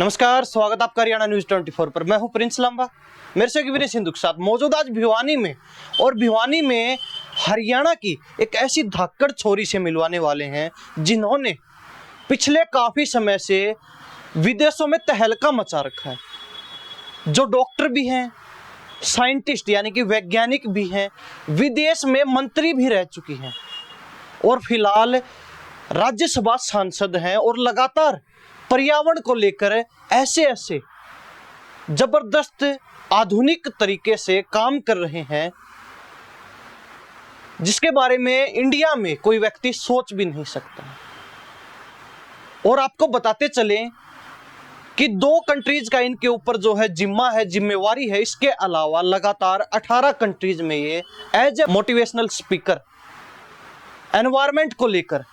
नमस्कार, स्वागत आपका हरियाणा न्यूज 24 पर। मैं हूं प्रिंस लांबा, मेरे से विनय सिंधु के साथ मौजूद आज भिवानी में। और भिवानी में हरियाणा की एक ऐसी धाकड़ छोरी से मिलवाने वाले हैं जिन्होंने पिछले काफी समय से विदेशों में तहलका मचा रखा है। जो डॉक्टर भी हैं, साइंटिस्ट यानी कि वैज्ञानिक भी हैं, विदेश में मंत्री भी रह चुकी हैं और फिलहाल राज्यसभा सांसद हैं और लगातार पर्यावरण को लेकर ऐसे ऐसे जबरदस्त आधुनिक तरीके से काम कर रहे हैं जिसके बारे में इंडिया में कोई व्यक्ति सोच भी नहीं सकता। और आपको बताते चलें कि 2 कंट्रीज का इनके ऊपर जो है जिम्मा है, जिम्मेवारी है। इसके अलावा लगातार 18 कंट्रीज में ये as a motivational speaker environment को लेकर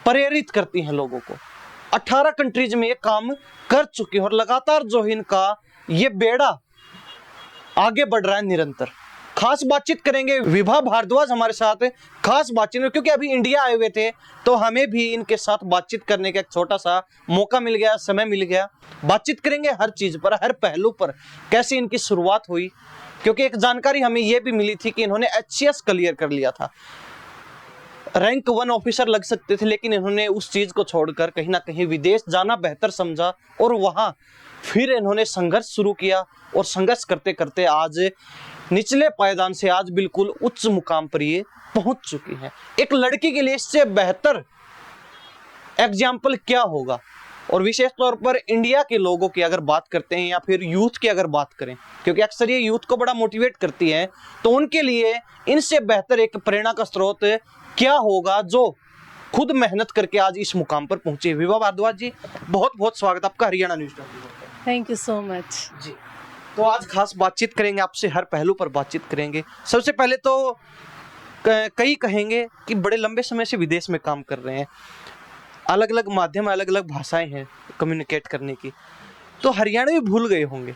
प्रेरित करती हैं लोगों को। 18 कंट्रीज में ये काम कर चुकी है और लगातार जो इनका ये बेड़ा आगे बढ़ रहा है निरंतर। खास बातचीत करेंगे, विभा भारद्वाज हमारे साथ खास बातचीत में, क्योंकि अभी इंडिया आए हुए थे तो हमें भी इनके साथ बातचीत करने का एक छोटा सा मौका मिल गया, समय मिल गया। बातचीत करेंगे हर चीज पर, हर पहलू पर, कैसे इनकी शुरुआत हुई। क्योंकि एक जानकारी हमें यह भी मिली थी कि इन्होंने HCS क्लियर कर लिया था, रैंक 1 ऑफिसर लग सकते थे, लेकिन इन्होंने उस चीज को छोड़कर कहीं ना कहीं विदेश जाना बेहतर समझा और वहां फिर इन्होंने संघर्ष शुरू किया और संघर्ष करते करते आज निचले पायदान से आज बिल्कुल उच्च मुकाम पर ये पहुंच चुकी है। एक लड़की के लिए इससे बेहतर एग्जाम्पल क्या होगा। और विशेष तौर पर इंडिया के लोगों की अगर बात करते हैं या फिर यूथ की अगर बात करें, क्योंकि अक्सर ये यूथ को बड़ा मोटिवेट करती है, तो उनके लिए इनसे बेहतर एक प्रेरणा का स्रोत क्या होगा जो खुद मेहनत करके आज इस मुकाम पर पहुंचे। विभा भारद्वाज जी, बहुत बहुत स्वागत आपका हरियाणा न्यूज 24 पर। थैंक यू सो मच जी। तो आज खास बातचीत करेंगे आपसे, हर पहलू पर बातचीत करेंगे। सबसे पहले तो कई कहेंगे कि बड़े लंबे समय से विदेश में काम कर रहे हैं, अलग अलग माध्यम, अलग अलग भाषाएं हैं कम्युनिकेट करने की, तो हरियाणवी भूल गए होंगे।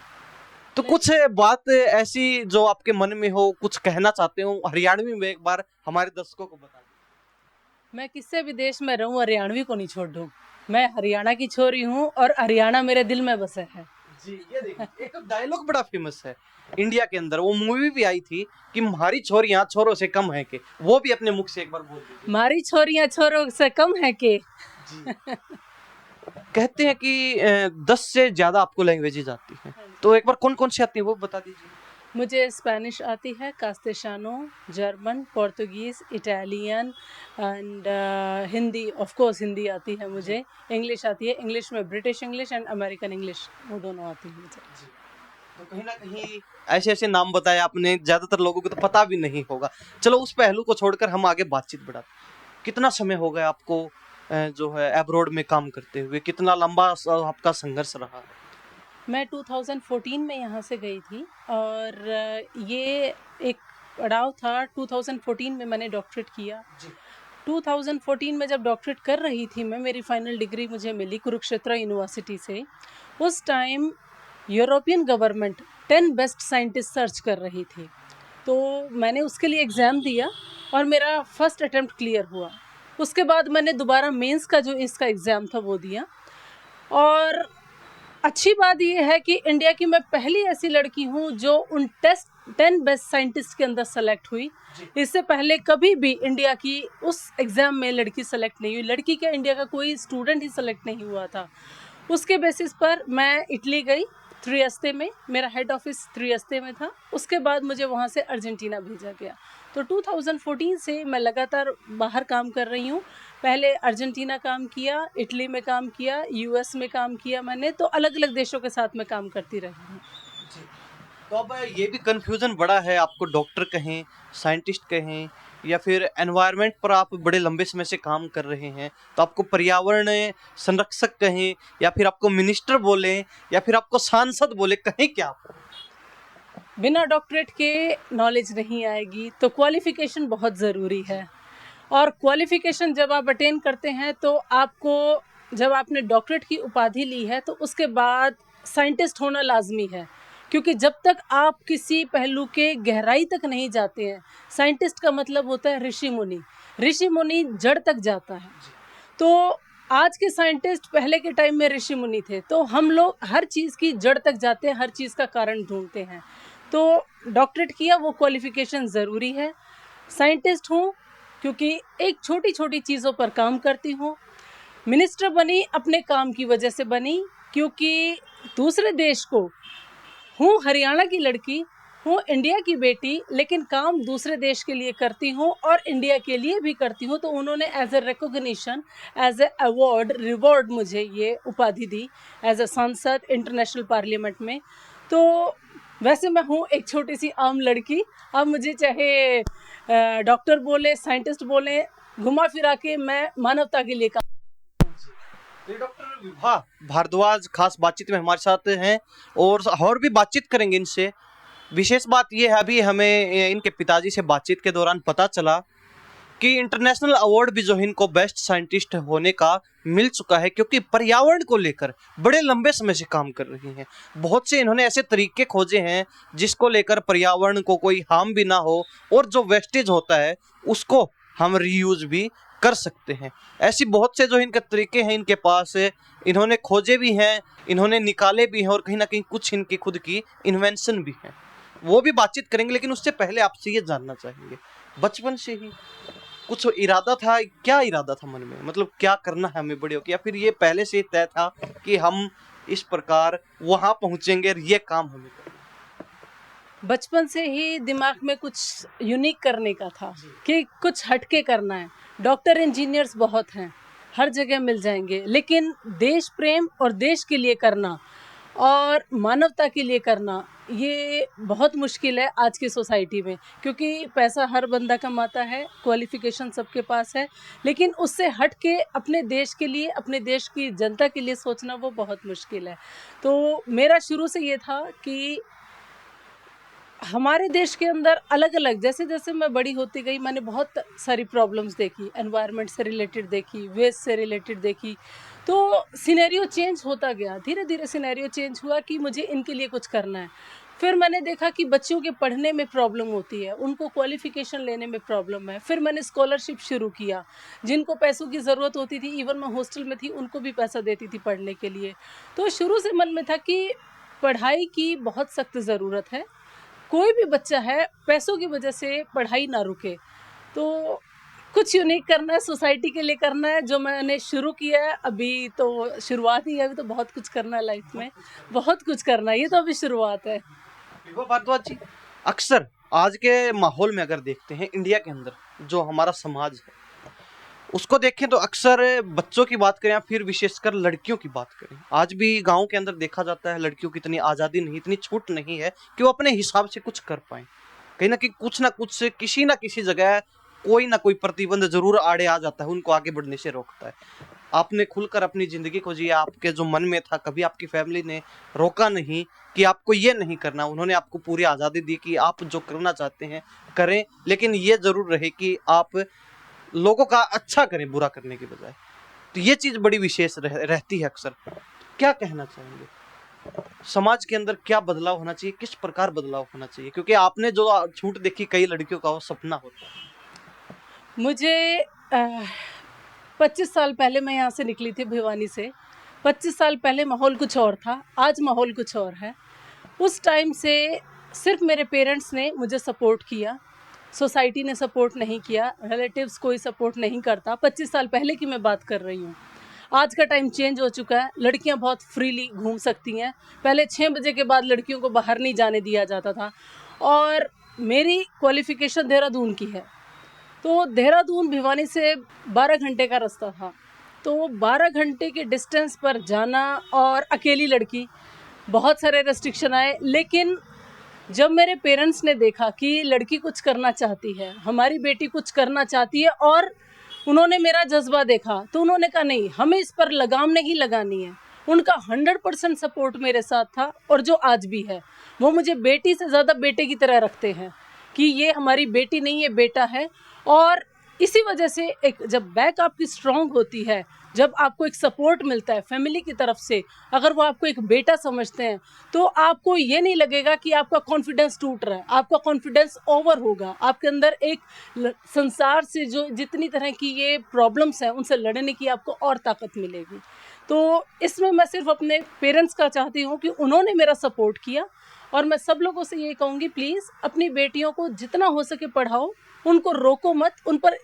तो कुछ बात ऐसी जो आपके मन में हो, कुछ कहना चाहते हो हरियाणवी में, एक बार हमारे दर्शकों को बता दें। मैं किससे विदेश में रहूं, हरियाणवी को नहीं छोड़ दूं। मैं हरियाणा की छोरी हूं और हरियाणा मेरे दिल में बसा है। जी, ये देखिए, एक डायलॉग बड़ा फेमस है इंडिया के अंदर, वो मूवी भी आई थी कि हमारी छोरियां छोरों से कम है के, वो भी अपने मुख से एक बार बोल दीजिए। हमारी छोरियां छोरों से कम है के। जी। कहते हैं कि 10 से ज्यादा आपको लैंग्वेजेस आती हैं, तो एक बार कौन कौन सी आती है वो बता दीजिए। मुझे स्पेनिश आती है, Castellano, German, Portuguese, Italian and Hindi. Of course Hindi आती है मुझे। इंग्लिश आती है, इंग्लिश में British English and American English, वो दोनों आती है मुझे। तो कहीं ना कहीं ऐसे ऐसे नाम बताए आपने, ज्यादातर लोगों को तो पता भी नहीं होगा। चलो उस पहलू को छोड़कर हम आगे बातचीत बढ़ाते। कितना समय हो गया आपको जो है अब्रॉड में काम करते हुए, कितना लंबा आपका संघर्ष रहा? मैं 2014 में यहाँ से गई थी और ये एक पड़ाव था। 2014 में मैंने डॉक्टरेट किया। 2014 में जब डॉक्टरेट कर रही थी मैं, मेरी फाइनल डिग्री मुझे मिली कुरुक्षेत्र यूनिवर्सिटी से। उस time European government 10 best scientist search कर रही थी, तो मैंने उसके लिए एग्ज़ाम दिया और मेरा फर्स्ट अटेम्प्ट क्लियर हुआ। उसके बाद मैंने दोबारा मेंस का जो इसका एग्ज़ाम था वो दिया। और अच्छी बात यह है कि इंडिया की मैं पहली ऐसी लड़की हूँ जो उन 10 बेस्ट साइंटिस्ट के अंदर सेलेक्ट हुई। इससे पहले कभी भी इंडिया की उस एग्ज़ाम में लड़की सेलेक्ट नहीं हुई। लड़की का इंडिया का कोई स्टूडेंट ही सेलेक्ट नहीं हुआ था। उसके बेसिस पर मैं इटली गई, त्रियस्ते में। मेरा हेड ऑफिस त्रियस्ते में था। उसके बाद मुझे वहाँ से अर्जेंटीना भेजा गया। तो 2014 से मैं लगातार बाहर काम कर रही हूँ। पहले अर्जेंटीना काम किया, इटली में काम किया, US में काम किया मैंने, तो अलग अलग देशों के साथ मैं काम करती रही हूँ। तो अब ये भी कंफ्यूजन बड़ा है, आपको डॉक्टर कहें, साइंटिस्ट कहें, या फिर एनवायरनमेंट पर आप बड़े लंबे समय से काम कर रहे हैं, तो आपको पर्यावरण संरक्षक कहें, या फिर आपको मिनिस्टर बोलें, या फिर आपको सांसद बोले, कहें क्या आपको? बिना डॉक्टरेट के नॉलेज नहीं आएगी, तो क्वालिफिकेशन बहुत ज़रूरी है। और क्वालिफिकेशन जब आप अटेन करते हैं तो आपको, जब आपने डॉक्टरेट की उपाधि ली है तो उसके बाद साइंटिस्ट होना लाजमी है, क्योंकि जब तक आप किसी पहलू के गहराई तक नहीं जाते हैं, साइंटिस्ट का मतलब होता है ऋषि मुनि। ऋषि मुनि जड़ तक जाता है। तो आज के साइंटिस्ट पहले के टाइम में ऋषि मुनि थे, तो हम लोग हर चीज़ की जड़ तक जाते हैं, हर चीज़ का कारण ढूंढते हैं। तो डॉक्टरेट किया, वो क्वालिफिकेशन ज़रूरी है। साइंटिस्ट हूँ क्योंकि एक छोटी छोटी चीज़ों पर काम करती हूँ। मिनिस्टर बनी अपने काम की वजह से बनी, क्योंकि दूसरे देश को, हूँ हरियाणा की लड़की, हूँ इंडिया की बेटी, लेकिन काम दूसरे देश के लिए करती हूँ और इंडिया के लिए भी करती हूँ। तो उन्होंने as a recognition, as a award, reward मुझे ये उपाधि दी एज ए सांसद इंटरनेशनल पार्लियामेंट में। तो वैसे मैं हूँ एक छोटी सी आम लड़की। अब मुझे चाहे डॉक्टर बोले, साइंटिस्ट बोले, घुमा फिरा के मैं मानवता के लिए तो डॉक्टर विभा भारद्वाज खास बातचीत में हमारे साथ हैं और भी बातचीत करेंगे इनसे। विशेष बात यह है, अभी हमें इनके पिताजी से बातचीत के दौरान पता चला कि इंटरनेशनल अवार्ड भी जो है इनको बेस्ट साइंटिस्ट होने का मिल चुका है, क्योंकि पर्यावरण को लेकर बड़े लंबे समय से काम कर रही हैं। बहुत से इन्होंने ऐसे तरीके खोजे हैं जिसको लेकर पर्यावरण को कोई हार्म भी ना हो और जो वेस्टेज होता है उसको हम रीयूज भी कर सकते हैं। ऐसी बहुत से जो इनके तरीके हैं इनके पास, इन्होंने खोजे भी हैं, इन्होंने निकाले भी हैं और कहीं ना कहीं कुछ इनकी खुद की इन्वेंशन भी हैं। वो भी बातचीत करेंगे, लेकिन उससे पहले आपसे ये जानना चाहेंगे, बचपन से ही कुछ इरादा था? क्या इरादा था मन में, मतलब क्या करना है हमें बड़े होकर, या फिर ये पहले से तय था कि हम इस प्रकार वहां पहुंचेंगे और ये काम हमें करना? बचपन से ही दिमाग में कुछ यूनिक करने का था कि कुछ हटके करना है। डॉक्टर इंजीनियर्स बहुत हैं, हर जगह मिल जाएंगे, लेकिन देश प्रेम और देश के लिए करना और मानवता के लिए करना, ये बहुत मुश्किल है आज की सोसाइटी में। क्योंकि पैसा हर बंदा कमाता है, क्वालिफिकेशन सबके पास है, लेकिन उससे हट के अपने देश के लिए, अपने देश की जनता के लिए सोचना वो बहुत मुश्किल है। तो मेरा शुरू से ये था कि हमारे देश के अंदर अलग अलग, जैसे जैसे मैं बड़ी होती गई, मैंने बहुत सारी प्रॉब्लम्स देखी, एनवायरनमेंट से रिलेटेड देखी, वेस्ट से रिलेटेड देखी। तो सिनेरियो चेंज होता गया, धीरे धीरे सिनेरियो चेंज हुआ कि मुझे इनके लिए कुछ करना है। फिर मैंने देखा कि बच्चों के पढ़ने में प्रॉब्लम होती है, उनको क्वालिफिकेशन लेने में प्रॉब्लम है। फिर मैंने स्कॉलरशिप शुरू किया, जिनको पैसों की ज़रूरत होती थी, इवन मैं हॉस्टल में थी, उनको भी पैसा देती थी पढ़ने के लिए। तो शुरू से मन में था कि पढ़ाई की बहुत सख्त ज़रूरत है, कोई भी बच्चा है, पैसों की वजह से पढ़ाई ना रुके। तो कुछ यूनिक करना है, सोसाइटी के लिए करना है, जो मैंने शुरू किया है। अभी तो शुरुआत ही है, अभी तो बहुत कुछ करना है लाइफ में, बहुत कुछ करना है, ये तो अभी शुरुआत है। विभा भारद्वाज जी, अक्सर आज के माहौल में अगर देखते हैं इंडिया के अंदर जो हमारा समाज है उसको देखें तो अक्सर बच्चों की बात करें या फिर विशेषकर लड़कियों की बात करें, आज भी गांव के अंदर देखा जाता है लड़कियों की इतनी आज़ादी नहीं, इतनी छूट नहीं है कि वो अपने हिसाब से कुछ कर पाएं। कहीं ना कहीं कुछ ना कुछ, किसी ना किसी जगह कोई ना कोई प्रतिबंध जरूर आड़े आ जाता है, उनको आगे बढ़ने से रोकता है। आपने खुलकर अपनी जिंदगी को जिया, आपके जो मन में था, कभी आपकी फैमिली ने रोका नहीं कि आपको ये नहीं करना। उन्होंने आपको पूरी आज़ादी दी कि आप जो करना चाहते हैं करें, लेकिन ये जरूर रहे कि आप लोगों का अच्छा करें बुरा करने के बजाय। तो ये चीज बड़ी विशेष रहती है अक्सर। क्या कहना चाहेंगे, समाज के अंदर क्या बदलाव होना चाहिए, किस प्रकार बदलाव होना चाहिए, क्योंकि आपने जो छूट देखी कई लड़कियों का वो सपना होता है। मुझे 25 साल पहले मैं यहाँ से निकली थी भिवानी से। 25 साल पहले माहौल कुछ और था, आज माहौल कुछ और है। उस टाइम से सिर्फ मेरे पेरेंट्स ने मुझे सपोर्ट किया, सोसाइटी ने सपोर्ट नहीं किया, रिलेटिव्स कोई सपोर्ट नहीं करता। 25 साल पहले की मैं बात कर रही हूँ। आज का टाइम चेंज हो चुका है, लड़कियां बहुत फ्रीली घूम सकती हैं। पहले 6 बजे के बाद लड़कियों को बाहर नहीं जाने दिया जाता था। और मेरी क्वालिफिकेशन देहरादून की है, तो देहरादून भिवानी से 12 घंटे का रास्ता था। तो 12 घंटे के डिस्टेंस पर जाना और अकेली लड़की, बहुत सारे रेस्ट्रिक्शन आए। लेकिन जब मेरे पेरेंट्स ने देखा कि लड़की कुछ करना चाहती है, हमारी बेटी कुछ करना चाहती है, और उन्होंने मेरा जज्बा देखा, तो उन्होंने कहा नहीं, हमें इस पर लगाम नहीं लगानी है। उनका 100% सपोर्ट मेरे साथ था, और जो आज भी है। वो मुझे बेटी से ज़्यादा बेटे की तरह रखते हैं कि ये हमारी बेटी नहीं है, बेटा है। और इसी वजह से एक जब बैक आपकी स्ट्रांग होती है, जब आपको एक सपोर्ट मिलता है फैमिली की तरफ से, अगर वो आपको एक बेटा समझते हैं, तो आपको ये नहीं लगेगा कि आपका कॉन्फिडेंस टूट रहा है, आपका कॉन्फिडेंस ओवर होगा, आपके अंदर एक संसार से जो जितनी तरह की ये प्रॉब्लम्स हैं उनसे लड़ने की आपको और ताकत मिलेगी। तो इसमें मैं सिर्फ अपने पेरेंट्स का चाहती हूँ कि उन्होंने मेरा सपोर्ट किया, और मैं सब लोगों से ये कहूँगी प्लीज़ अपनी बेटियों को जितना हो सके पढ़ाओ, उनको रोको मत, उन पर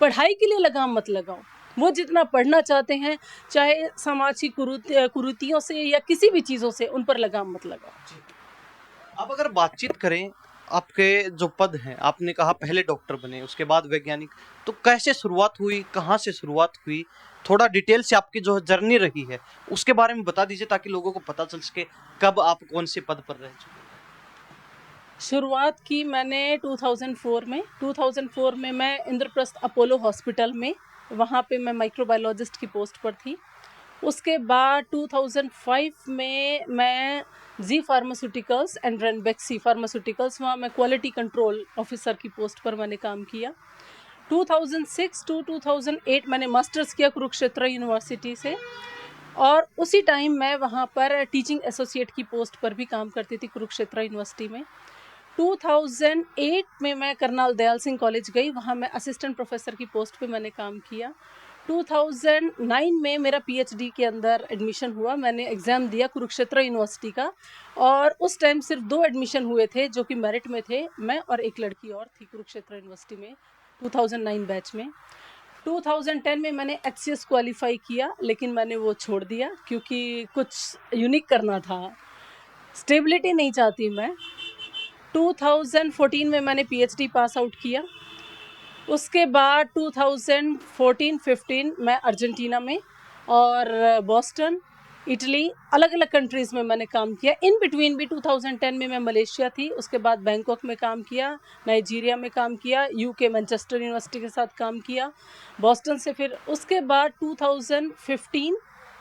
पढ़ाई के लिए लगाम मत लगाओ। वो जितना पढ़ना चाहते हैं, चाहे समाज की कुरीतियों से या किसी भी चीज़ों से, उन पर लगाम मत लगाओ। अब अगर बातचीत करें, आपके जो पद हैं, आपने कहा पहले डॉक्टर बने, उसके बाद वैज्ञानिक, तो कैसे शुरुआत हुई, कहाँ से शुरुआत हुई, थोड़ा डिटेल से आपकी जो जर्नी रही है उसके बारे में बता दीजिए, ताकि लोगों को पता चल सके कब आप कौन से पद पर रह चुके। शुरुआत की मैंने 2004 में मैं इंद्रप्रस्थ अपोलो हॉस्पिटल में, वहाँ पे मैं माइक्रोबायोलॉजिस्ट की पोस्ट पर थी। उसके बाद 2005 में मैं जी फार्मास्यूटिकल्स एंड रेनबेक्सी फार्मास्यूटिकल्स, वहाँ मैं क्वालिटी कंट्रोल ऑफिसर की पोस्ट पर मैंने काम किया। 2006 टू 2008 मैंने मास्टर्स किया कुरुक्षेत्र यूनिवर्सिटी से, और उसी टाइम मैं वहाँ पर टीचिंग एसोसिएट की पोस्ट पर भी काम करती थी कुरुक्षेत्र यूनिवर्सिटी में। 2008 में मैं करनाल दयाल सिंह कॉलेज गई, वहाँ मैं असिस्टेंट प्रोफेसर की पोस्ट पे मैंने काम किया। 2009 में मेरा पीएचडी के अंदर एडमिशन हुआ, मैंने एग्ज़ाम दिया कुरुक्षेत्र यूनिवर्सिटी का, और उस टाइम सिर्फ 2 एडमिशन हुए थे जो कि मेरिट में थे, मैं और एक लड़की और थी कुरुक्षेत्र यूनिवर्सिटी में 2009 बैच में। 2010 में मैंने एचसीएस क्वालिफाई किया, लेकिन मैंने वो छोड़ दिया क्योंकि कुछ यूनिक करना था, स्टेबिलिटी नहीं चाहती मैं। 2014 में मैंने पीएचडी पास आउट किया। उसके बाद 2014-15 मैं अर्जेंटीना में और बॉस्टन, इटली, अलग अलग कंट्रीज़ में मैंने काम किया। इन बिटवीन भी 2010 में मैं मलेशिया थी, उसके बाद बैंकॉक में काम किया, नाइजीरिया में काम किया, यूके मैनचेस्टर यूनिवर्सिटी के साथ काम किया, बॉस्टन से फिर उसके बाद 2015,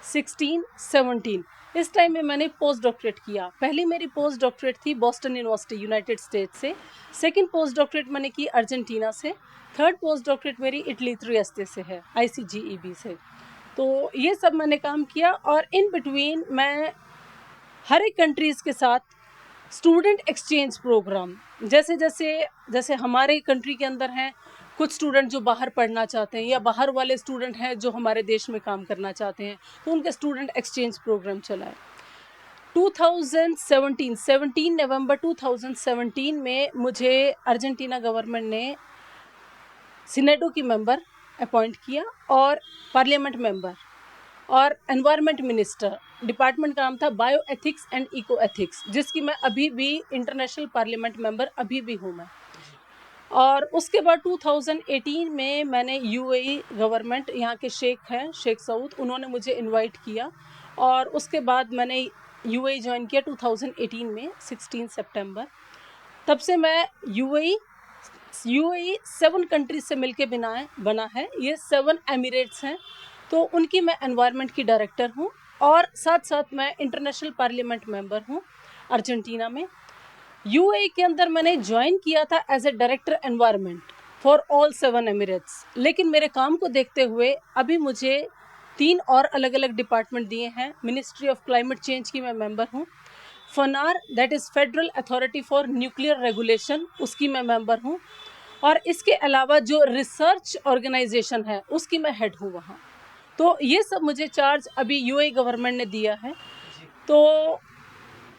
16, 17 इस टाइम में मैंने पोस्ट डॉक्टरेट किया। पहली मेरी पोस्ट डॉक्टरेट थी बॉस्टन यूनिवर्सिटी यूनाइटेड स्टेट्स से, सेकंड पोस्ट डॉक्टरेट मैंने की अर्जेंटीना से, थर्ड पोस्ट डॉक्टरेट मेरी इटली त्रियस्ते से है, ICGEB से। तो ये सब मैंने काम किया, और इन बिटवीन मैं हर एक कंट्रीज़ के साथ स्टूडेंट एक्सचेंज प्रोग्राम, जैसे हमारे कंट्री के अंदर हैं कुछ स्टूडेंट जो बाहर पढ़ना चाहते हैं, या बाहर वाले स्टूडेंट हैं जो हमारे देश में काम करना चाहते हैं, तो उनके स्टूडेंट एक्सचेंज प्रोग्राम चलाए। 17 नवंबर 2017 में मुझे अर्जेंटीना गवर्नमेंट ने सिनेडो की मेंबर अपॉइंट किया, और पार्लियामेंट मेंबर, और एनवायरनमेंट मिनिस्टर। डिपार्टमेंट का नाम था bio ethics and eco ethics, जिसकी मैं अभी भी इंटरनेशनल पार्लियामेंट मेंबर अभी भी हूँ मैं। और उसके बाद 2018 में मैंने UAE गवर्नमेंट, यहाँ के शेख हैं शेख सऊद, उन्होंने मुझे इनवाइट किया, और उसके बाद मैंने UAE ज्वाइन किया 2018 में 16 सितंबर। तब से मैं UAE 7 कंट्रीज से मिलके बना है, ये 7 एमिरेट्स हैं, तो उनकी मैं एनवायरनमेंट की डायरेक्टर हूँ, और साथ साथ मैं इंटरनेशनल पार्लियामेंट मेंबर हूँ अर्जेंटीना में। UAE के अंदर मैंने ज्वाइन किया था as a director environment for all 7 Emirates, लेकिन मेरे काम को देखते हुए अभी मुझे 3 और अलग अलग डिपार्टमेंट दिए हैं। मिनिस्ट्री ऑफ क्लाइमेट चेंज की मैं मेंबर हूँ, FNAR that is federal authority for nuclear regulation, उसकी मैं मेंबर हूँ, और इसके अलावा जो रिसर्च ऑर्गेनाइजेशन है उसकी मैं हेड हूँ वहाँ। तो ये सब मुझे चार्ज अभी UAE गवर्नमेंट ने दिया है। तो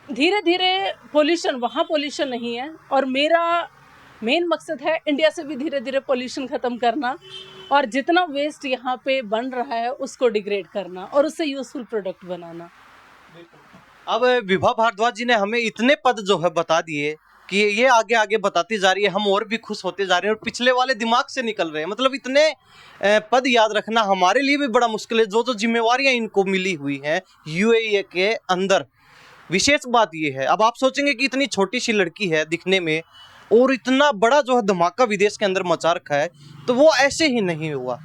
धीरे धीरे पोल्यूशन, वहाँ पोल्यूशन नहीं है, और मेरा मेन मकसद है इंडिया से भी धीरे धीरे पोल्यूशन ख़त्म करना, और जितना वेस्ट यहाँ पे बन रहा है उसको डिग्रेड करना, और उससे यूजफुल प्रोडक्ट बनाना। अब विभा भारद्वाज जी ने हमें इतने पद जो है बता दिए कि ये आगे आगे बताती जा रही है, हम और भी खुश होते जा रहे हैं, और पिछले वाले दिमाग से निकल रहे हैं। मतलब इतने पद याद रखना हमारे लिए भी बड़ा मुश्किल है, जो जिम्मेवारियां इनको मिली हुई हैं UAE के अंदर। विशेष बात ये है, अब आप सोचेंगे कि इतनी छोटी सी लड़की है दिखने में, और इतना बड़ा जो है धमाका विदेश के अंदर मचा रखा है, तो वो ऐसे ही नहीं हुआ।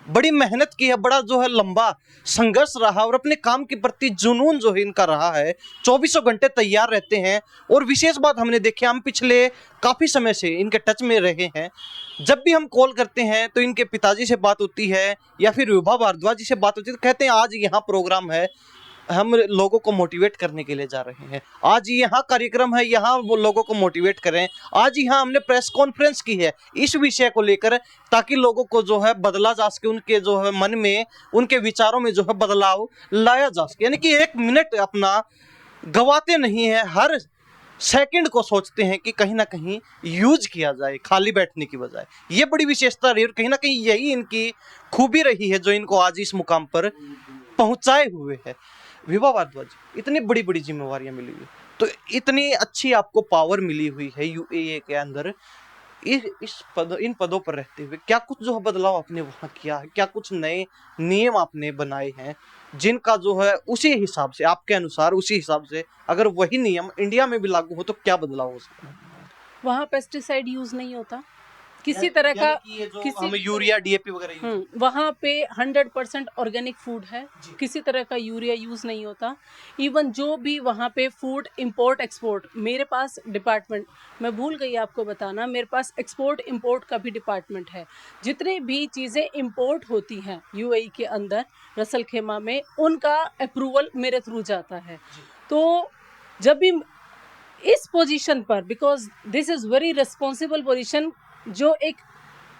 बड़ी मेहनत की है, बड़ा जो है लंबा संघर्ष रहा और अपने काम के प्रति जुनून जो है इनका रहा है। 24 घंटे तैयार रहते हैं। और विशेष बात हमने देखी, हम पिछले काफ़ी समय से इनके टच में रहे हैं। जब भी हम कॉल करते हैं तो इनके पिताजी से बात होती है या फिर विभा भारद्वाज जी से बात होती है, तो कहते हैं आज यहाँ प्रोग्राम है, हम लोगों को मोटिवेट करने के लिए जा रहे हैं, आज यहाँ कार्यक्रम है, यहाँ वो लोगों को मोटिवेट करें, आज यहाँ हमने प्रेस कॉन्फ्रेंस की है इस विषय को लेकर, ताकि लोगों को जो है बदला जा सके, उनके जो है मन में, उनके विचारों में जो है बदलाव लाया जा सके। यानी कि 1 मिनट अपना गवाते नहीं है, हर सेकंड को सोचते हैं कि कहीं ना कहीं यूज किया जाए खाली बैठने की बजाय। ये बड़ी विशेषता रही और कहीं ना कहीं यही इनकी खूबी रही है जो इनको आज इस मुकाम पर पहुंचाए हुए है। विभा भारद्वाज, इतनी बड़ी बड़ी जिम्मेवारियां मिली हुई, तो इतनी अच्छी आपको पावर मिली हुई है यूएई के अंदर, इन पदों पर रहते हुए क्या कुछ जो बदलाव आपने वहां किया है? क्या कुछ नए नियम आपने बनाए हैं जिनका जो है उसी हिसाब से, आपके अनुसार उसी हिसाब से अगर वही नियम इंडिया में भी लागू हो तो क्या बदलाव हो सकता है? वहाँ पेस्टिसाइड यूज नहीं होता किसी तरह का, हमें यूरिया डीएपी वगैरह वहाँ पे 100% ऑर्गेनिक फूड है, किसी तरह का यूरिया यूज नहीं होता। इवन जो भी वहाँ पे फूड इंपोर्ट एक्सपोर्ट, मेरे पास डिपार्टमेंट, मैं भूल गई आपको बताना, मेरे पास एक्सपोर्ट इंपोर्ट का भी डिपार्टमेंट है। जितनी भी चीज़ें इंपोर्ट होती हैं यूएई के अंदर रसल खेमा में, उनका अप्रूवल मेरे थ्रू जाता है। तो जब भी इस पोजीशन पर, because this is very responsible position, जो एक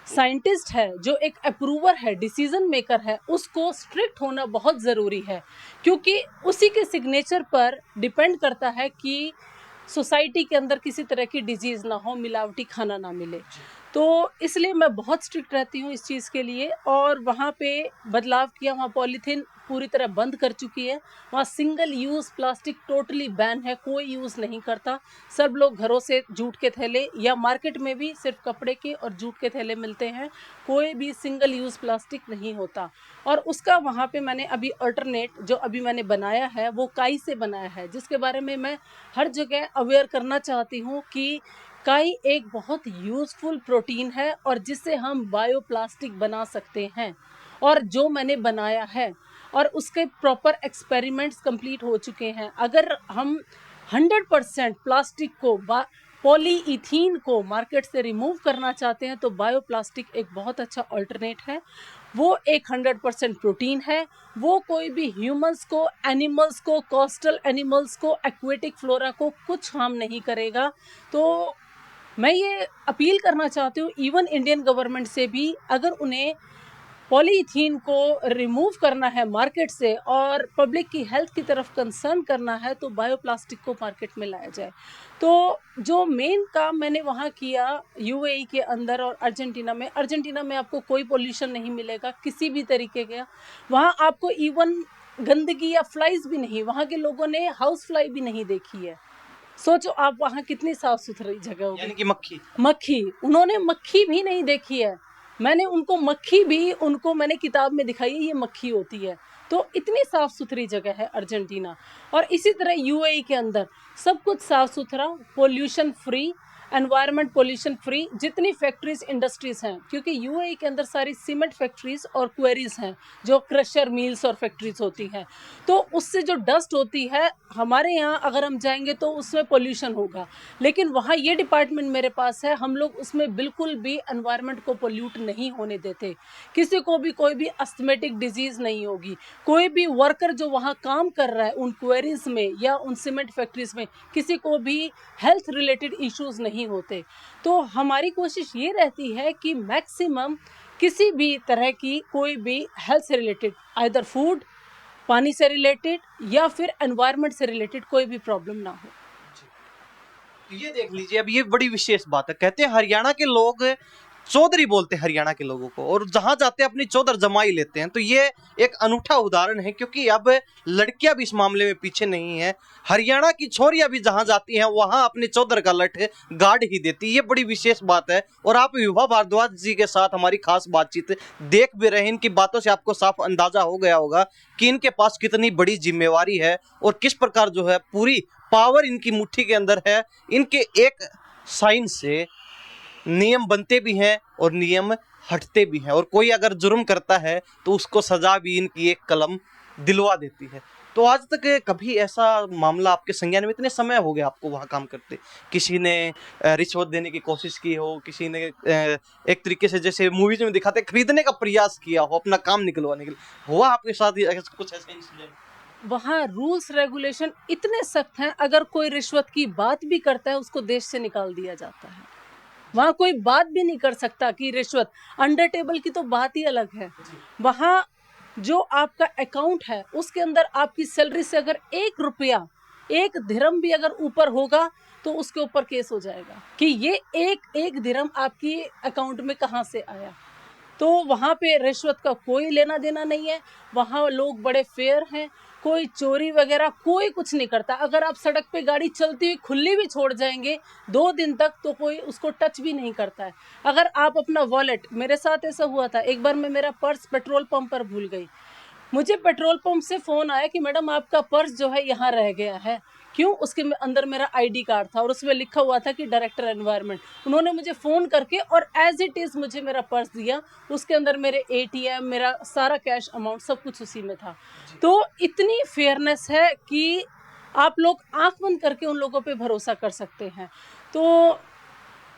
साइंटिस्ट है, जो एक अप्रूवर है, डिसीजन मेकर है, उसको स्ट्रिक्ट होना बहुत ज़रूरी है, क्योंकि उसी के सिग्नेचर पर डिपेंड करता है कि सोसाइटी के अंदर किसी तरह की डिजीज़ ना हो, मिलावटी खाना ना मिले। तो इसलिए मैं बहुत स्ट्रिक्ट रहती हूँ इस चीज़ के लिए। और वहाँ पे बदलाव किया, वहाँ पॉलीथीन पूरी तरह बंद कर चुकी है, वहाँ single use plastic totally ban है, कोई यूज़ नहीं करता। सब लोग घरों से जूट के थैले, या मार्केट में भी सिर्फ कपड़े के और जूट के थैले मिलते हैं, कोई भी सिंगल यूज़ प्लास्टिक नहीं होता। और उसका वहाँ पे मैंने अभी अल्टरनेट जो अभी मैंने बनाया है वो काई से बनाया है, जिसके बारे में मैं हर जगह अवेयर करना चाहती हूँ कि काई एक बहुत यूज़फुल प्रोटीन है और जिससे हम बायोप्लास्टिक बना सकते हैं। और जो मैंने बनाया है और उसके प्रॉपर एक्सपेरिमेंट्स कंप्लीट हो चुके हैं। अगर हम 100% प्लास्टिक को, पॉलीइथीन को मार्केट से रिमूव करना चाहते हैं तो बायोप्लास्टिक एक बहुत अच्छा अल्टरनेट है। वो एक 100% प्रोटीन है, वो कोई भी ह्यूमंस को, एनिमल्स को, कोस्टल एनिमल्स को, एक्वेटिक फ्लोरा को कुछ हार्म नहीं करेगा। तो मैं ये अपील करना चाहती हूँ इवन इंडियन गवर्नमेंट से भी, अगर उन्हें पॉलीथीन को रिमूव करना है मार्केट से और पब्लिक की हेल्थ की तरफ कंसर्न करना है, तो बायोप्लास्टिक को मार्केट में लाया जाए। तो जो मेन काम मैंने वहाँ किया यूएई के अंदर और अर्जेंटीना में आपको कोई पोल्यूशन नहीं मिलेगा किसी भी तरीके का। वहाँ आपको इवन गंदगी या फ्लाइज भी नहीं, वहाँ के लोगों ने हाउस फ्लाई भी नहीं देखी है। सोचो आप वहाँ कितनी साफ सुथरी जगह होगी। यानी कि मक्खी, उन्होंने मक्खी भी नहीं देखी है। मैंने उनको मक्खी भी, उनको मैंने किताब में दिखाई है, ये मक्खी होती है। तो इतनी साफ सुथरी जगह है अर्जेंटीना। और इसी तरह यूएई के अंदर सब कुछ साफ सुथरा, pollution free, environment pollution free, जितनी फैक्ट्रीज इंडस्ट्रीज हैं, क्योंकि यूएई के अंदर सारी सीमेंट फैक्ट्रीज और क्वेरीज हैं, जो क्रशर मिल्स और फैक्ट्रीज होती हैं। तो उससे जो डस्ट होती है, हमारे यहाँ अगर हम जाएंगे तो उसमें पोल्यूशन होगा, लेकिन वहाँ ये डिपार्टमेंट मेरे पास है, हम लोग उसमें बिल्कुल भी एनवायरनमेंट को पोल्यूट नहीं होने देते। किसी को भी कोई भी अस्थमेटिक डिजीज़ नहीं होगी। कोई भी वर्कर जो वहाँ काम कर रहा है उन क्वेरीज में या उन सीमेंट फैक्ट्रीज में, किसी को भी हेल्थ रिलेटेड इश्यूज नहीं होते। तो हमारी कोशिश ये रहती है कि मैक्सिमम किसी भी तरह की कोई भी हेल्थ से रिलेटेड, आइदर फूड, पानी से रिलेटेड या फिर एनवायरनमेंट से रिलेटेड कोई भी प्रॉब्लम ना हो। ये देख लीजिए, अब ये बड़ी विशेष बात है। कहते हैं हरियाणा के लोग चौधरी बोलते हैं हरियाणा के लोगों को, और जहां जाते हैं अपनी चौधर जमा ही लेते हैं। तो ये एक अनूठा उदाहरण है, क्योंकि अब लड़कियां भी इस मामले में पीछे नहीं है। हरियाणा की छोरियां भी जहां जाती हैं वहां अपने चौधर का लठ गाड़ ही देती है। ये बड़ी विशेष बात है। और आप विभा भारद्वाज जी के साथ हमारी खास बातचीत देख भी रहे हैं। इनकी बातों से आपको साफ अंदाजा हो गया होगा कि इनके पास कितनी बड़ी जिम्मेवारी है और किस प्रकार जो है पूरी पावर इनकी मुट्ठी के अंदर है। इनके एक साइन से नियम बनते भी हैं और नियम हटते भी हैं, और कोई अगर जुर्म करता है तो उसको सजा भी इनकी एक कलम दिलवा देती है। तो आज तक कभी ऐसा मामला आपके संज्ञान में, इतने समय हो गया आपको वहाँ काम करते, किसी ने रिश्वत देने की कोशिश की हो, किसी ने एक तरीके से जैसे मूवीज में दिखाते खरीदने का प्रयास किया हो अपना काम निकलवाने के लिए, हुआ आपके साथ कुछ ऐसा इंसिडेंट? वहाँ रूल्स रेगुलेशन इतने सख्त हैं, अगर कोई रिश्वत की बात भी करता है उसको देश से निकाल दिया जाता है। वहाँ कोई बात भी नहीं कर सकता कि रिश्वत, अंडर टेबल की तो बात ही अलग है। वहाँ जो आपका अकाउंट है उसके अंदर आपकी सैलरी से अगर 1 रुपया, 1 दिरहम भी अगर ऊपर होगा तो उसके ऊपर केस हो जाएगा कि ये एक दिरहम आपकी अकाउंट में कहाँ से आया। तो वहाँ पे रिश्वत का कोई लेना देना नहीं है। वहाँ लोग बड़े फेयर हैं, कोई चोरी वगैरह कोई कुछ नहीं करता। अगर आप सड़क पे गाड़ी चलती हुई खुली भी छोड़ जाएंगे 2 दिन तक तो कोई उसको टच भी नहीं करता है। अगर आप अपना वॉलेट, मेरे साथ ऐसा हुआ था, एक बार मैं मेरा पर्स पेट्रोल पंप पर भूल गई। मुझे पेट्रोल पंप से फ़ोन आया कि मैडम आपका पर्स जो है यहाँ रह गया है। क्यों? उसके अंदर मेरा आईडी कार्ड था और उसमें लिखा हुआ था कि डायरेक्टर एनवायरनमेंट। उन्होंने मुझे फ़ोन करके और एज इट इज़ मुझे मेरा पर्स दिया। उसके अंदर मेरे एटीएम, मेरा सारा कैश अमाउंट सब कुछ उसी में था। तो इतनी फेयरनेस है कि आप लोग आंख बंद करके उन लोगों पे भरोसा कर सकते हैं। तो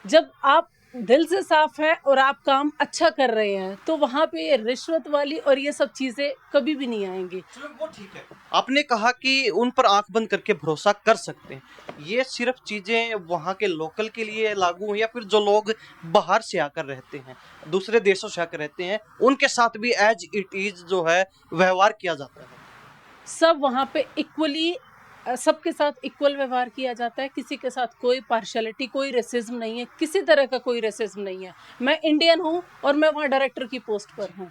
जब आप दिल से साफ है और आप काम अच्छा कर रहे हैं तो वहाँ पे ये रिश्वत वाली और ये सब चीज़ें कभी भी नहीं आएंगी। चलो वो ठीक है, आपने कहा कि उन पर आंख बंद करके भरोसा कर सकते हैं, ये सिर्फ चीजें वहाँ के लोकल के लिए लागू हैं या फिर जो लोग बाहर से आकर रहते हैं, दूसरे देशों से आकर रहते हैं, उनके साथ भी एज इट इज जो है व्यवहार किया जाता है? सब वहाँ पे इक्वली, सबके साथ इक्वल व्यवहार किया जाता है। किसी के साथ कोई पार्शियलिटी, कोई रेसिज्म नहीं है, किसी तरह का कोई रेसिज्म नहीं है। मैं इंडियन हूँ और मैं वहाँ डायरेक्टर की पोस्ट पर हूँ।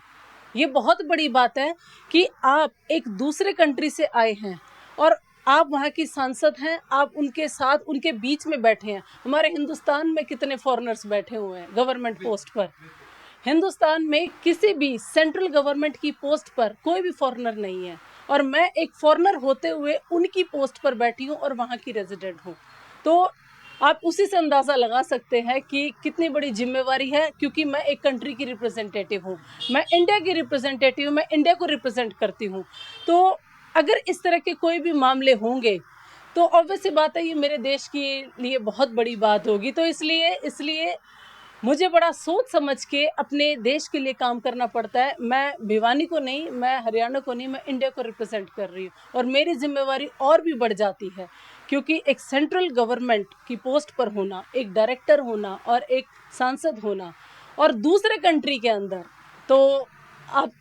ये बहुत बड़ी बात है कि आप एक दूसरे कंट्री से आए हैं और आप वहाँ की सांसद हैं, आप उनके साथ उनके बीच में बैठे हैं। हमारे हिंदुस्तान में कितने फॉरेनर्स बैठे हुए हैं गवर्नमेंट पोस्ट पर। हिंदुस्तान में किसी भी सेंट्रल गवर्नमेंट की पोस्ट पर कोई भी फॉरेनर नहीं है और मैं एक फॉरेनर होते हुए उनकी पोस्ट पर बैठी हूँ और वहाँ की रेजिडेंट हूँ। तो आप उसी से अंदाज़ा लगा सकते हैं कि कितनी बड़ी जिम्मेवारी है, क्योंकि मैं एक कंट्री की रिप्रेजेंटेटिव हूँ, मैं इंडिया की रिप्रेजेंटेटिव, मैं इंडिया को रिप्रेजेंट करती हूँ। तो अगर इस तरह के कोई भी मामले होंगे तो ऑब्वियस सी बात है ये मेरे देश के लिए बहुत बड़ी बात होगी। तो इसलिए मुझे बड़ा सोच समझ के अपने देश के लिए काम करना पड़ता है। मैं भिवानी को नहीं, मैं हरियाणा को नहीं, मैं इंडिया को रिप्रेजेंट कर रही हूँ और मेरी जिम्मेवारी और भी बढ़ जाती है, क्योंकि एक सेंट्रल गवर्नमेंट की पोस्ट पर होना, एक डायरेक्टर होना और एक सांसद होना और दूसरे कंट्री के अंदर, तो आप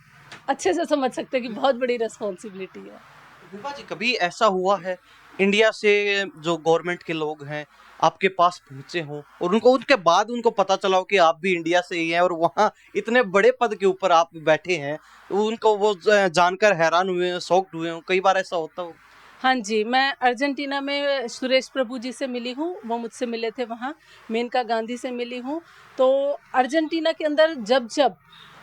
अच्छे से समझ सकते हैं कि बहुत बड़ी रिस्पॉन्सिबिलिटी है। विभा जी, कभी ऐसा हुआ है इंडिया से जो गवर्नमेंट के लोग हैं आपके पास पहुंचे हों और उनके बाद उनको पता चला हो कि आप भी इंडिया से ही हैं और वहाँ इतने बड़े पद के ऊपर आप बैठे हैं, तो उनको वो जानकर हैरान हुए, शॉक्ड हुए हों? कई बार ऐसा होता हो? हाँ जी, मैं अर्जेंटीना में सुरेश प्रभु जी से मिली हूँ, वो मुझसे मिले थे वहाँ। मेनका गांधी से मिली हूँ। तो अर्जेंटीना के अंदर जब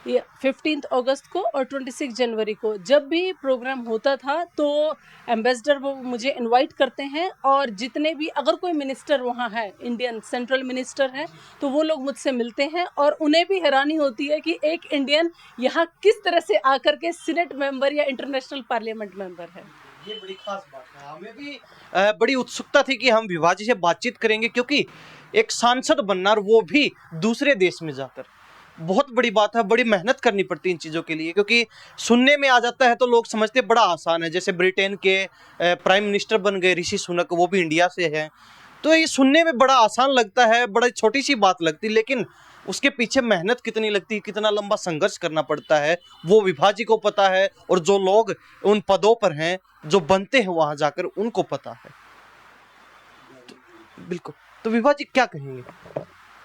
ये 15 अगस्त को और 26 जनवरी को जब भी प्रोग्राम होता था तो एम्बेसडर वो मुझे इनवाइट करते हैं और जितने भी, अगर कोई मिनिस्टर वहाँ है, इंडियन सेंट्रल मिनिस्टर है, तो वो लोग मुझसे मिलते हैं और उन्हें भी हैरानी होती है कि एक इंडियन यहाँ किस तरह से आकर के सीनेट मेंबर या इंटरनेशनल पार्लियामेंट मेंबर है। ये बड़ी खास बात है। हमें भी बड़ी उत्सुकता थी कि हम विभा जी से बातचीत करेंगे, क्योंकि एक सांसद बनना और वो भी दूसरे देश में जाकर बहुत बड़ी बात है। बड़ी मेहनत करनी पड़ती है इन चीज़ों के लिए, क्योंकि सुनने में आ जाता है तो लोग समझते हैं बड़ा आसान है। जैसे ब्रिटेन के प्राइम मिनिस्टर बन गए ऋषि सुनक, वो भी इंडिया से हैं, तो ये सुनने में बड़ा आसान लगता है, बड़ा छोटी सी बात लगती है, लेकिन उसके पीछे मेहनत कितनी लगती है, कितना लंबा संघर्ष करना पड़ता है, वो विभा जी को पता है और जो लोग उन पदों पर हैं, जो बनते हैं वहां जाकर, उनको पता है। तो, बिल्कुल। तो विभा जी क्या कहेंगे,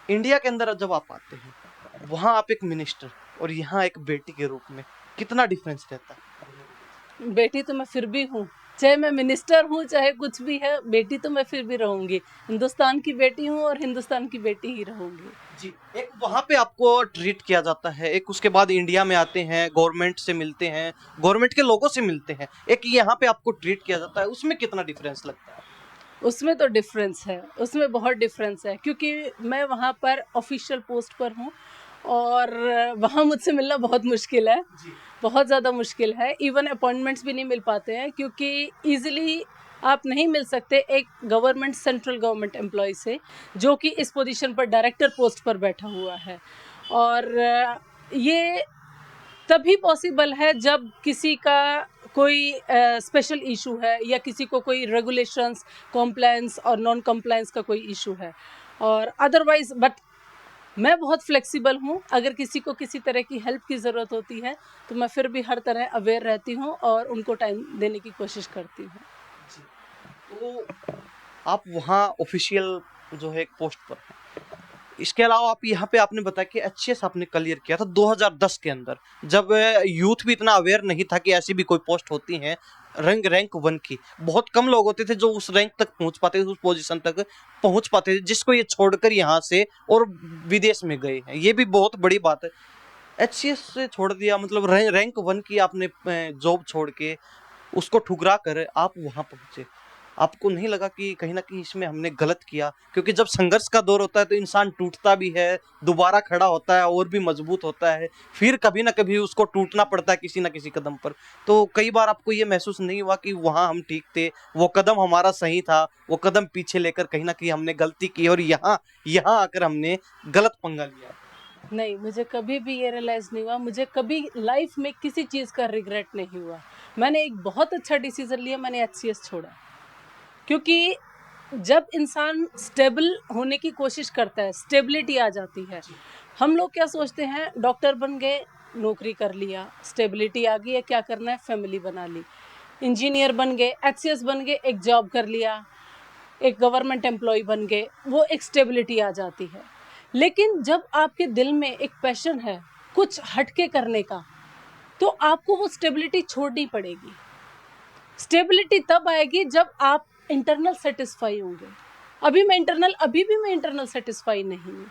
इंडिया के अंदर जब आप आते हैं, वहां आप एक मिनिस्टर और यहाँ एक बेटी के रूप में कितना डिफरेंस रहता है? बेटी तो मैं फिर भी हूँ, चाहे मैं मिनिस्टर हूँ चाहे कुछ भी है, बेटी तो मैं फिर भी रहूंगी। हिंदुस्तान की बेटी हूँ और हिंदुस्तान की बेटी ही रहूंगी जी। एक वहां पे आपको ट्रीट किया जाता है, एक उसके बाद इंडिया में आते हैं, गवर्नमेंट से मिलते हैं, गवर्नमेंट के लोगों से मिलते हैं, एक यहाँ पे आपको ट्रीट किया जाता है, उसमें कितना डिफरेंस लगता है? उसमें तो डिफरेंस है, उसमें बहुत डिफरेंस है, क्योंकि मैं वहाँ पर ऑफिशियल पोस्ट पर हूँ और वहाँ मुझसे मिलना बहुत मुश्किल है, बहुत ज़्यादा मुश्किल है। इवन अपॉइंटमेंट्स भी नहीं मिल पाते हैं क्योंकि ईजिली आप नहीं मिल सकते एक गवर्नमेंट, सेंट्रल गवर्नमेंट एम्प्लॉय से जो कि इस पोजीशन पर डायरेक्टर पोस्ट पर बैठा हुआ है। और ये तभी पॉसिबल है जब किसी का कोई स्पेशल इशू है या किसी को कोई रेगुलेशंस, कॉम्प्लायंस और नॉन कॉम्प्लायंस का कोई इशू है। और अदरवाइज बट मैं बहुत फ्लेक्सिबल हूँ, अगर किसी को किसी तरह की हेल्प की ज़रूरत होती है तो मैं फिर भी हर तरह अवेयर रहती हूँ और उनको टाइम देने की कोशिश करती हूँ। तो आप वहाँ ऑफिशियल जो है एक पोस्ट पर हैं। इसके अलावा आप यहाँ पे आपने बताया कि एचसीएस आपने क्लियर किया था 2010 के अंदर, जब यूथ भी इतना अवेयर नहीं था कि ऐसी भी कोई पोस्ट होती है रैंक 1 की। बहुत कम लोग होते थे जो उस रैंक तक पहुंच पाते थे, उस पोजीशन तक पहुंच पाते थे, जिसको ये छोड़कर यहाँ से और विदेश में गए हैं। ये भी बहुत बड़ी बात है। एचसीएस से छोड़ दिया, मतलब रैंक 1 की आपने जॉब छोड़ के उसको ठुकरा कर आप वहां पहुंचे। आपको नहीं लगा कि कहीं ना कहीं इसमें हमने गलत किया? क्योंकि जब संघर्ष का दौर होता है तो इंसान टूटता भी है, दोबारा खड़ा होता है और भी मजबूत होता है, फिर कभी ना कभी उसको टूटना पड़ता है किसी ना किसी कदम पर। तो कई बार आपको ये महसूस नहीं हुआ कि वहां हम ठीक थे, वो कदम हमारा सही था, वो कदम पीछे लेकर कहीं ना कहीं हमने गलती की और यहाँ यहाँ आकर हमने गलत पंगा लिया? नहीं, मुझे कभी भी ये रियलाइज़ नहीं हुआ, मुझे कभी लाइफ में किसी चीज़ का रिग्रेट नहीं हुआ। मैंने एक बहुत अच्छा डिसीज़न लिया, मैंने एचसीएस छोड़ा। क्योंकि जब इंसान स्टेबल होने की कोशिश करता है, स्टेबिलिटी आ जाती है। हम लोग क्या सोचते हैं, डॉक्टर बन गए, नौकरी कर लिया, स्टेबिलिटी आ गई है, क्या करना है, फैमिली बना ली। इंजीनियर बन गए, एचसीएस बन गए, एक जॉब कर लिया, एक गवर्नमेंट एम्प्लॉय बन गए, वो एक स्टेबिलिटी आ जाती है। लेकिन जब आपके दिल में एक पैशन है कुछ हटके करने का, तो आपको वो स्टेबिलिटी छोड़नी पड़ेगी। स्टेबिलिटी तब आएगी जब आप इंटरनल सेटिस्फाई होंगे। अभी भी मैं इंटरनल सेटिस्फाई नहीं हूँ।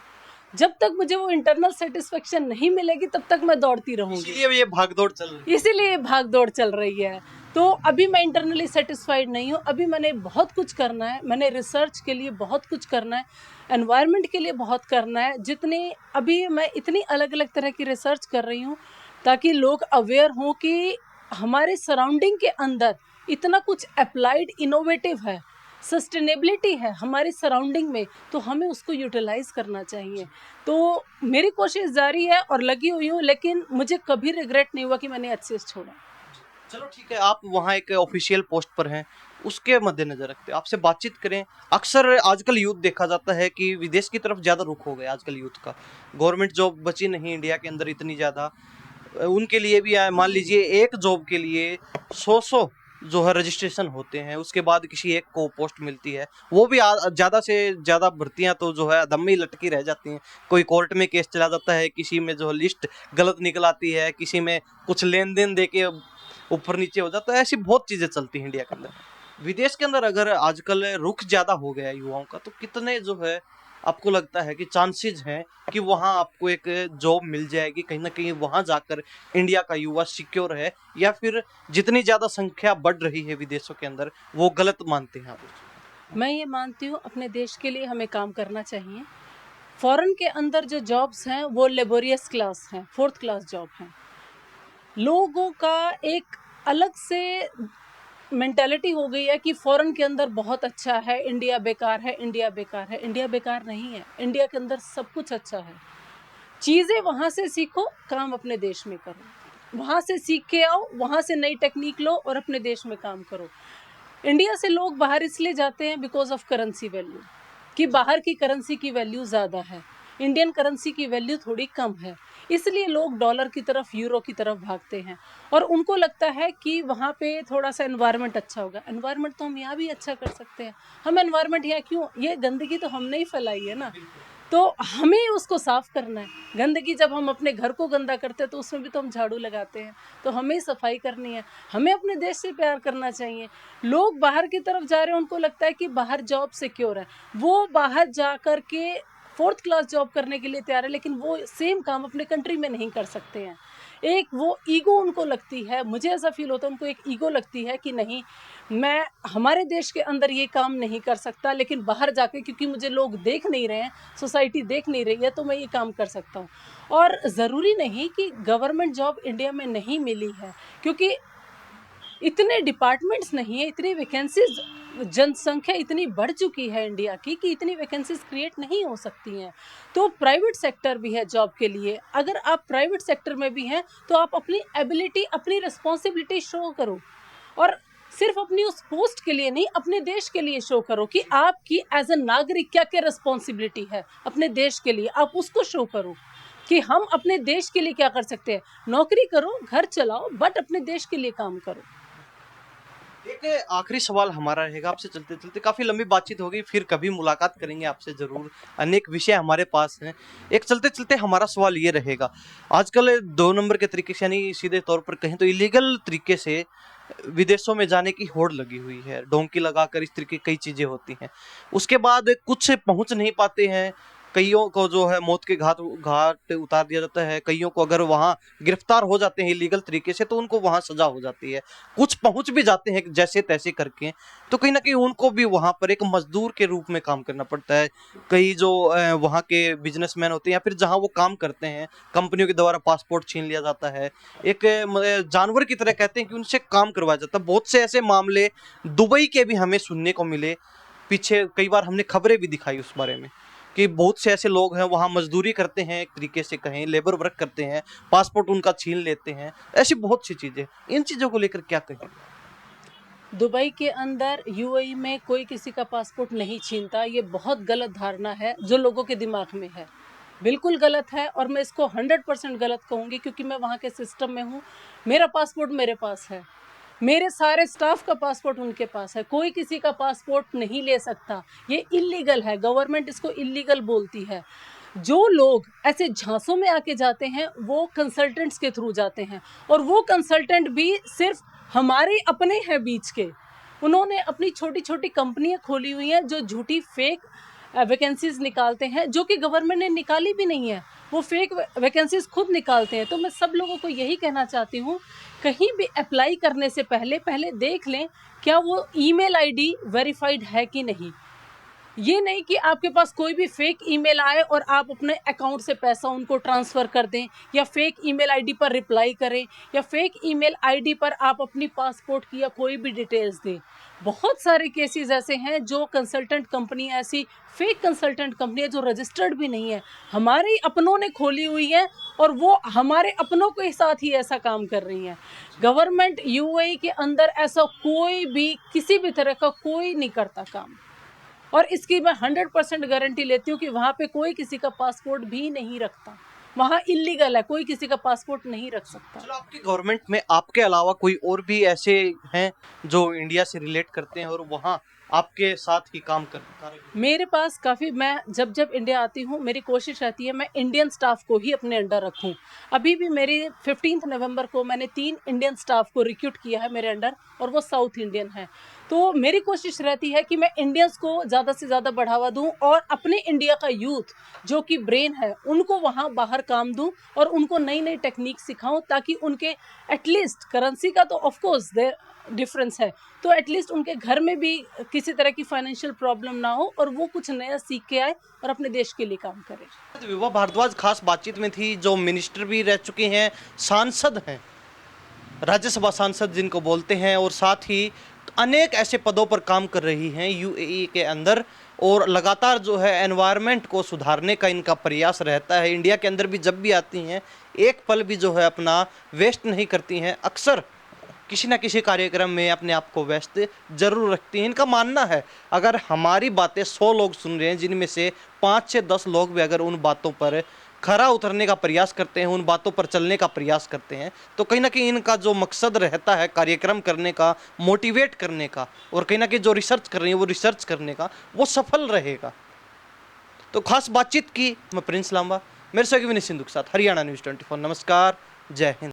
जब तक मुझे वो इंटरनल सेटिस्फेक्शन नहीं मिलेगी तब तक मैं दौड़ती रहूंगी। इसीलिए ये भागदौड़ चल रही है। इसीलिए ये भाग-दौड़ चल रही है। तो अभी मैं इंटरनली सेटिस्फाइड नहीं हूँ। अभी मैंने बहुत कुछ करना है, मैंने रिसर्च के लिए बहुत कुछ करना है, एनवायरनमेंट के लिए बहुत करना है। जितनी अभी मैं इतनी अलग-अलग तरह की रिसर्च कर रही हूँ ताकि लोग अवेयर हों कि हमारे सराउंडिंग के अंदर इतना कुछ एप्लाइड इनोवेटिव है, सस्टेनेबिलिटी है हमारे सराउंडिंग में, तो हमें उसको यूटिलाइज़ करना चाहिए। तो मेरी कोशिश जारी है और लगी हुई हूँ, लेकिन मुझे कभी रिग्रेट नहीं हुआ कि मैंने एचसीएस छोड़ा। चलो ठीक है, आप वहाँ एक ऑफिशियल पोस्ट पर हैं, उसके मद्देनजर रखते आपसे बातचीत करें। अक्सर आजकल यूथ देखा जाता है कि विदेश की तरफ ज़्यादा रुख हो गया आजकल यूथ का। गवर्नमेंट जॉब बची नहीं इंडिया के अंदर इतनी ज़्यादा, उनके लिए भी मान लीजिए एक जॉब के लिए 100 जो है रजिस्ट्रेशन होते हैं, उसके बाद किसी एक को पोस्ट मिलती है। वो भी ज़्यादा से ज़्यादा भर्तियां तो जो है दम में ही लटकी रह जाती हैं। कोई कोर्ट में केस चला जाता है, किसी में जो लिस्ट गलत निकल आती है, किसी में कुछ लेन देन दे के ऊपर नीचे हो जाता है। ऐसी बहुत चीज़ें चलती हैं इंडिया के अंदर। विदेश के अंदर अगर आजकल रुख ज़्यादा हो गया है युवाओं का, तो कितने जो है आपको लगता है कि चांसेस हैं कि वहाँ आपको एक जॉब मिल जाएगी, कहीं ना कहीं वहाँ जाकर इंडिया का युवा सिक्योर है, या फिर जितनी ज़्यादा संख्या बढ़ रही है विदेशों के अंदर वो गलत मानते हैं आप? मैं ये मानती हूँ अपने देश के लिए हमें काम करना चाहिए। फॉरेन के अंदर जो जॉब्स हैं वो लेबोरियस क्लास हैं, 4th क्लास जॉब हैं। लोगों का एक अलग से मेंटालिटी हो गई है कि फॉरेन के अंदर बहुत अच्छा है, इंडिया बेकार है, इंडिया बेकार है। इंडिया बेकार नहीं है, इंडिया के अंदर सब कुछ अच्छा है। चीज़ें वहाँ से सीखो, काम अपने देश में करो। वहाँ से सीख के आओ, वहाँ से नई टेक्निक लो और अपने देश में काम करो। इंडिया से लोग बाहर इसलिए जाते हैं बिकॉज ऑफ करेंसी वैल्यू, कि बाहर की करेंसी की वैल्यू ज़्यादा है, इंडियन करेंसी की वैल्यू थोड़ी कम है। इसलिए लोग डॉलर की तरफ, यूरो की तरफ भागते हैं और उनको लगता है कि वहाँ पे थोड़ा सा एनवायरनमेंट अच्छा होगा। एनवायरनमेंट तो हम यहाँ भी अच्छा कर सकते हैं। हम एनवायरनमेंट यहाँ क्यों, ये गंदगी तो हमने ही फैलाई है ना, तो हमें उसको साफ करना है। गंदगी जब हम अपने घर को गंदा करते हैं तो उसमें भी तो हम झाड़ू लगाते हैं, तो हमें ही सफाई करनी है। हमें अपने देश से प्यार करना चाहिए। लोग बाहर की तरफ जा रहे हैं, उनको लगता है कि बाहर जॉब सिक्योर है, वो बाहर जा कर के 4th क्लास जॉब करने के लिए तैयार है, लेकिन वो सेम काम अपने कंट्री में नहीं कर सकते हैं। एक वो ईगो उनको लगती है, मुझे ऐसा फील होता है उनको एक ईगो लगती है कि नहीं, मैं हमारे देश के अंदर ये काम नहीं कर सकता, लेकिन बाहर जाके क्योंकि मुझे लोग देख नहीं रहे हैं, सोसाइटी देख नहीं रही है, तो मैं ये काम कर सकता हूँ। और ज़रूरी नहीं कि गवर्नमेंट जॉब इंडिया में नहीं मिली है, क्योंकि इतने डिपार्टमेंट्स नहीं है, इतनी वैकेंसीज, जनसंख्या इतनी बढ़ चुकी है इंडिया की कि इतनी वैकेंसीज क्रिएट नहीं हो सकती हैं। तो प्राइवेट सेक्टर भी है जॉब के लिए। अगर आप प्राइवेट सेक्टर में भी हैं तो आप अपनी एबिलिटी, अपनी रिस्पॉन्सिबिलिटी शो करो, और सिर्फ अपनी उस पोस्ट के लिए नहीं, अपने देश के लिए शो करो कि आपकी एज अ नागरिक क्या क्या रिस्पॉन्सिबिलिटी है अपने देश के लिए, आप उसको शो करो कि हम अपने देश के लिए क्या कर सकते हैं। नौकरी करो, घर चलाओ, बट अपने देश के लिए काम करो। एक आखिरी सवाल हमारा रहेगा आपसे, चलते चलते काफी लंबी बातचीत होगी, फिर कभी मुलाकात करेंगे आपसे जरूर, अनेक विषय हमारे पास हैं। एक चलते चलते हमारा सवाल ये रहेगा, आजकल 2 नंबर के तरीके से, यानी सीधे तौर पर कहें तो इलीगल तरीके से विदेशों में जाने की होड़ लगी हुई है, डोंकी लगाकर इस तरीके कई चीजें होती हैं, उसके बाद कुछ पहुंच नहीं पाते हैं, कईयों को जो है मौत के घाट घाट उतार दिया जाता है, कईयों को अगर वहां गिरफ्तार हो जाते हैं इलीगल तरीके से तो उनको वहां सजा हो जाती है, कुछ पहुंच भी जाते हैं जैसे तैसे करके, तो कहीं ना कहीं उनको भी वहां पर एक मजदूर के रूप में काम करना पड़ता है। कई जो वहां के बिजनेसमैन होते हैं या फिर जहां वो काम करते हैं, कंपनियों के द्वारा पासपोर्ट छीन लिया जाता है, एक जानवर की तरह कहते हैं कि उनसे काम करवाया जाता है। बहुत से ऐसे मामले दुबई के भी हमें सुनने को मिले, पीछे कई बार हमने खबरें भी दिखाई उस बारे में कि बहुत से ऐसे लोग हैं वहाँ मजदूरी करते हैं, एक तरीके से कहें लेबर वर्क करते हैं, पासपोर्ट उनका छीन लेते हैं, ऐसी बहुत सी चीजें। इन चीजों को लेकर क्या कहें? दुबई के अंदर, यूएई में कोई किसी का पासपोर्ट नहीं छीनता। ये बहुत गलत धारणा है जो लोगों के दिमाग में है, बिल्कुल गलत है, और मैं इसको 100% गलत कहूँगी क्योंकि मैं वहाँ के सिस्टम में हूँ। मेरा पासपोर्ट मेरे पास है, मेरे सारे स्टाफ का पासपोर्ट उनके पास है, कोई किसी का पासपोर्ट नहीं ले सकता। ये इलीगल है, गवर्नमेंट इसको इलीगल बोलती है। जो लोग ऐसे झांसों में आके जाते हैं वो कंसल्टेंट्स के थ्रू जाते हैं, और वो कंसल्टेंट भी सिर्फ हमारे अपने हैं बीच के। उन्होंने अपनी छोटी छोटी कंपनियां खोली हुई हैं जो झूठी फेक वैकेंसीज निकालते हैं, जो कि गवर्नमेंट ने निकाली भी नहीं है, वो फेक वैकेंसीज खुद निकालते हैं। तो मैं सब लोगों को यही कहना चाहती हूँ, कहीं भी अप्लाई करने से पहले पहले देख लें क्या वो ईमेल आईडी वेरीफाइड है कि नहीं। ये नहीं कि आपके पास कोई भी फेक ईमेल आए और आप अपने अकाउंट से पैसा उनको ट्रांसफ़र कर दें, या फेक ईमेल आईडी पर रिप्लाई करें, या फेक ईमेल आईडी पर आप अपनी पासपोर्ट की या कोई भी डिटेल्स दें। बहुत सारे केसेस ऐसे हैं जो कंसल्टेंट कंपनी, ऐसी फेक कंसल्टेंट कंपनियां जो रजिस्टर्ड भी नहीं है, हमारे अपनों ने खोली हुई है, और वो हमारे अपनों के साथ ही ऐसा काम कर रही हैं। गवर्नमेंट यूएई के अंदर ऐसा कोई भी किसी भी तरह का कोई नहीं करता काम, और इसकी मैं 100% गारंटी लेती हूँ कि वहाँ पे कोई किसी का पासपोर्ट भी नहीं रखता। वहाँ इलीगल है, कोई किसी का पासपोर्ट नहीं रख सकता। चलो, आपकी गवर्नमेंट में आपके अलावा कोई और भी ऐसे हैं जो इंडिया से रिलेट करते हैं और वहाँ आपके साथ ही काम कर मेरे पास काफ़ी, मैं जब इंडिया आती हूँ मेरी कोशिश रहती है मैं इंडियन स्टाफ को ही अपने अंडर रखूँ। अभी भी मेरी 15 नवंबर को मैंने 3 इंडियन स्टाफ को रिक्रूट किया है मेरे अंडर, और वो साउथ इंडियन हैं। तो मेरी कोशिश रहती है कि मैं इंडियंस को ज़्यादा से ज़्यादा बढ़ावा दूँ, और अपने इंडिया का यूथ जो कि ब्रेन है उनको वहाँ बाहर काम दूँ, और उनको नई नई टेक्निक सिखाऊँ, ताकि उनके एटलीस्ट, करेंसी का तो ऑफकोर्स डिफरेंस है, तो एटलीस्ट उनके घर में भी किसी तरह की फाइनेंशियल प्रॉब्लम ना हो, और वो कुछ नया सीख के आए और अपने देश के लिए काम करें। विभा भारद्वाज खास बातचीत में थी, जो मिनिस्टर भी रह चुके हैं, सांसद हैं, राज्यसभा सांसद जिनको बोलते हैं, और साथ ही अनेक ऐसे पदों पर काम कर रही हैं यूएई के अंदर, और लगातार जो है एनवायरनमेंट को सुधारने का इनका प्रयास रहता है। इंडिया के अंदर भी जब भी आती हैं एक पल भी जो है अपना वेस्ट नहीं करती हैं, अक्सर किसी ना किसी कार्यक्रम में अपने आप को व्यस्त जरूर रखती हैं। इनका मानना है अगर हमारी बातें 100 लोग सुन रहे हैं, जिनमें से 5 से 10 लोग भी अगर उन बातों पर खरा उतरने का प्रयास करते हैं, उन बातों पर चलने का प्रयास करते हैं, तो कहीं ना कहीं इनका जो मकसद रहता है कार्यक्रम करने का, मोटिवेट करने का, और कहीं ना कहीं जो रिसर्च कर रही है वो रिसर्च करने का, वो सफल रहेगा। तो खास बातचीत की मैं प्रिंस लांबा, मेरे सहयोगी विनीत सिंधु के साथ, हरियाणा न्यूज़ 24। नमस्कार, जय हिंद।